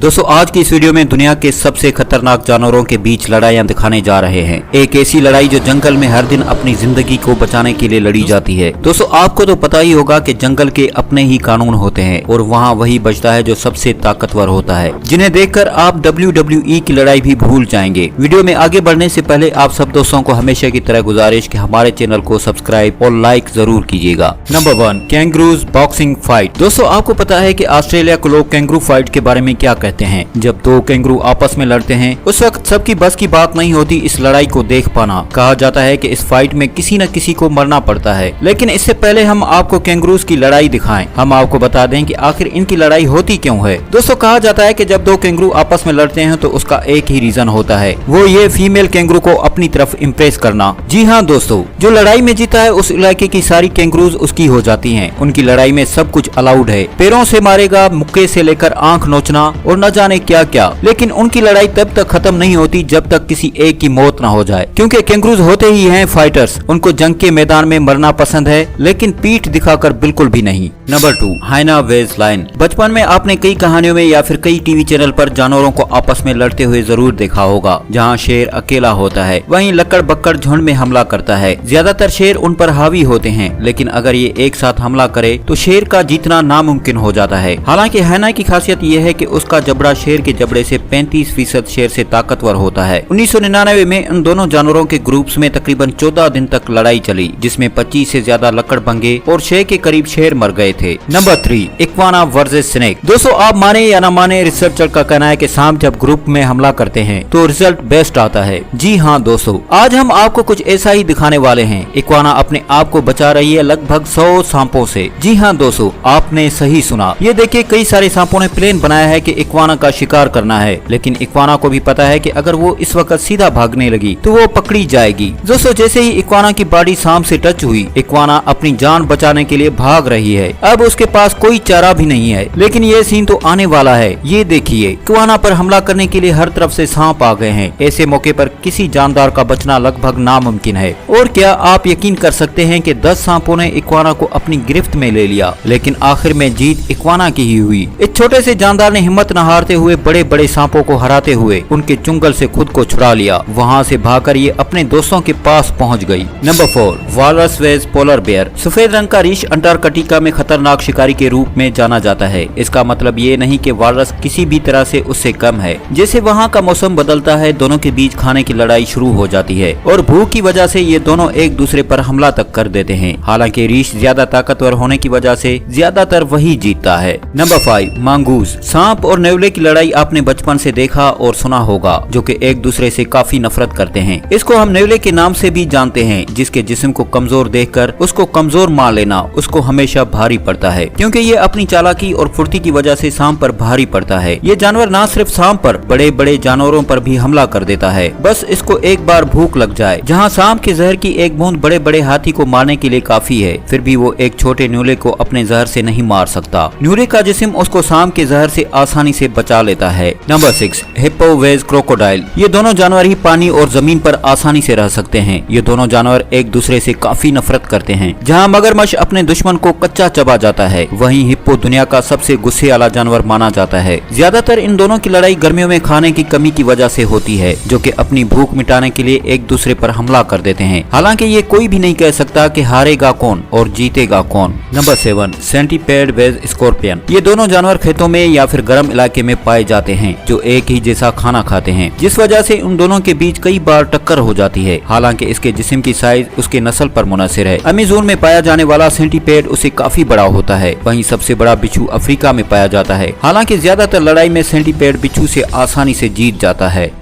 दोस्तों आज की इस वीडियो में दुनिया के सबसे खतरनाक जानवरों के बीच लड़ाइयां दिखाने जा रहे हैं। एक ऐसी लड़ाई जो जंगल में हर दिन अपनी जिंदगी को बचाने के लिए लड़ी जाती है। दोस्तों आपको तो पता ही होगा कि जंगल के अपने ही कानून होते हैं और वहाँ वही बचता है जो सबसे ताकतवर होता है, जिन्हें देखकर आप WWE की लड़ाई भी भूल जाएंगे। वीडियो में आगे बढ़ने से पहले आप सब दोस्तों को हमेशा की तरह गुजारिश कि हमारे चैनल को सब्सक्राइब और लाइक जरूर कीजिएगा। Number 1, kangaroos boxing fight. दोस्तों आपको पता है कि ऑस्ट्रेलिया के लोग कैंगरू फाइट के बारे में क्या कहते हैं। जब दो कैंगरू आपस में लड़ते हैं उस वक्त सबकी बस की बात नहीं होती इस लड़ाई को देख पाना। कहा जाता है कि इस फाइट में किसी न किसी को मरना पड़ता है। लेकिन इससे पहले हम आपको कैंगरूज की लड़ाई दिखाएं, हम आपको बता दें कि आखिर इनकी लड़ाई होती क्यों है। दोस्तों कहा जाता है कि जब दो कैंगरू आपस में लड़ते हैं तो उसका एक ही रीजन होता है, वो ये फीमेल कैंगरू को अपनी तरफ इम्प्रेस करना। जी हाँ दोस्तों, जो लड़ाई में जीता है उस इलाके की सारी कैंगरूज उसकी हो जाती हैं। उनकी लड़ाई में सब कुछ अलाउड है, पैरों से मारेगा, मुक्के से लेकर आंख नोचना और न जाने क्या क्या। लेकिन उनकी लड़ाई तब तक खत्म नहीं होती जब तक किसी एक की मौत न हो जाए, क्योंकि कैंगरूज होते ही हैं फाइटर्स। उनको जंग के मैदान में मरना पसंद है, लेकिन पीठ दिखाकर बिल्कुल भी नहीं। Number 2, hyena versus lion. बचपन में आपने कई कहानियों में या फिर कई टीवी चैनल पर जानवरों को आपस में लड़ते हुए जरूर देखा होगा। जहाँ शेर अकेला होता है वहीं लक्कड़ बक्कड़ झुंड में हमला करता है। ज्यादातर शेर उन पर हावी होते हैं, लेकिन अगर ये एक साथ हमला करे तो शेर का जीतना नामुमकिन हो जाता है। हालांकि हाइना की खासियत ये है कि उसका जबड़ा शेर के जबड़े से 35% शेर से ताकतवर होता है। 1999 में इन दोनों जानवरों के ग्रुप्स में तकरीबन 14 दिन तक लड़ाई चली, जिसमें 25 से ज्यादा लकड़बंगे और 6 के करीब शेर मर गए थे। Number 3, iguana versus snake. दोस्तों आप माने या न माने, रिसर्चर का कहना है कि सांप जब ग्रुप में हमला करते हैं तो रिजल्ट बेस्ट आता है। जी हाँ दोस्तों, आज हम आपको कुछ ऐसा ही दिखाने वाले हैं। इक्वाना अपने आप को बचा रही है लगभग 100 सांपों से। जी हाँ दोस्तों, आपने सही सुना। ये देखिए कई सारे सांपों ने प्लान बनाया है कि इक्वाना का शिकार करना है, लेकिन इक्वाना को भी पता है कि अगर वो इस वक्त सीधा भागने लगी तो वो पकड़ी जाएगी। दोस्तों जैसे ही इक्वाना की बॉडी सांप से टच हुई, इक्वाना अपनी जान बचाने के लिए भाग रही है। अब उसके पास कोई चारा भी नहीं है, लेकिन ये सीन तो आने वाला है। ये देखिए इक्वाना पर हमला करने के लिए हर तरफ से सांप आ गए हैं। ऐसे मौके पर किसी जानदार का बचना लगभग नामुमकिन है। और क्या आप यकीन कर सकते हैं कि 10 सांपों ने इक्वाना को अपनी गिरफ्त में ले लिया, लेकिन आखिर में जीत इक्वाना की ही हुई। इस छोटे से जानदार ने हिम्मत न हारते हुए बड़े बड़े सांपों को हराते हुए उनके चुंगल से खुद को छुड़ा लिया। वहाँ से भागकर ये अपने दोस्तों के पास पहुँच गई। Number 4, walrus versus polar bear. सफेद रंग का रीछ अंटार्कटिका में खतरनाक शिकारी के रूप में जाना जाता है। इसका मतलब ये नहीं कि वालरस किसी भी तरह से उससे कम है। जैसे वहाँ का मौसम बदलता है, दोनों के बीच खाने की लड़ाई शुरू हो जाती है और भूख की वजह से ये दोनों एक दूसरे पर हमला तक कर देते हैं। हालांकि रीछ ज्यादा ताकतवर होने की वजह से ज्यादातर वही जीतता है। नंबर 5, मांगूस। सांप और नेवले की लड़ाई आपने बचपन से देखा और सुना होगा, जो कि एक दूसरे से काफी नफरत करते हैं। इसको हम नेवले के नाम से भी जानते हैं। जिसके जिस्म को कमजोर देखकर उसको कमजोर मान लेना उसको हमेशा भारी पड़ता है, क्योंकि ये अपनी चालाकी और फुर्ती की वजह से सांप पर भारी पड़ता है। ये जानवर न सिर्फ सांप पर, बड़े बड़े जानवरों पर भी हमला कर देता है, बस इसको एक बार भूख लग जाए। जहाँ सांप के जहर की एक बूंद बड़े बड़े हाथी को मारने के लिए काफी है, फिर भी वो एक छोटे न्यूले को अपने जहर से नहीं मार सकता। न्यूले का जिस्म उसको सांप के जहर से आसानी से बचा लेता है। Number 6, hippo versus crocodile. ये दोनों जानवर ही पानी और जमीन पर आसानी से रह सकते हैं। ये दोनों जानवर एक दूसरे से काफी नफरत करते हैं। जहाँ मगरमच्छ अपने दुश्मन को कच्चा चबा जाता है, वहीं हिप्पो दुनिया का सबसे गुस्से वाला जानवर माना जाता है। ज्यादातर इन दोनों की लड़ाई गर्मियों में खाने की कमी की वजह से होती है, जो कि अपनी भूख मिटाने के लिए एक दूसरे पर हमला कर देते हैं। हालांकि ये कोई भी नहीं कह सकता कि हारेगा कौन और जीतेगा कौन। Number 7, centipede versus scorpion. ये दोनों जानवर खेतों में या फिर गर्म इलाके में पाए जाते हैं, जो एक ही जैसा खाना खाते हैं, जिस वजह से उन दोनों के बीच कई बार टक्कर हो जाती है। हालांकि इसके जिस्म की साइज उसके नस्ल पर मुनहसिर है। अमेज़न में पाया जाने वाला सेंटीपेड उसे काफी बड़ा होता है, वहीं सबसे बड़ा बिच्छू अफ्रीका में पाया जाता है। हालांकि ज्यादातर लड़ाई में सेंटीपेड बिच्छू से आसानी से जीत जाता है।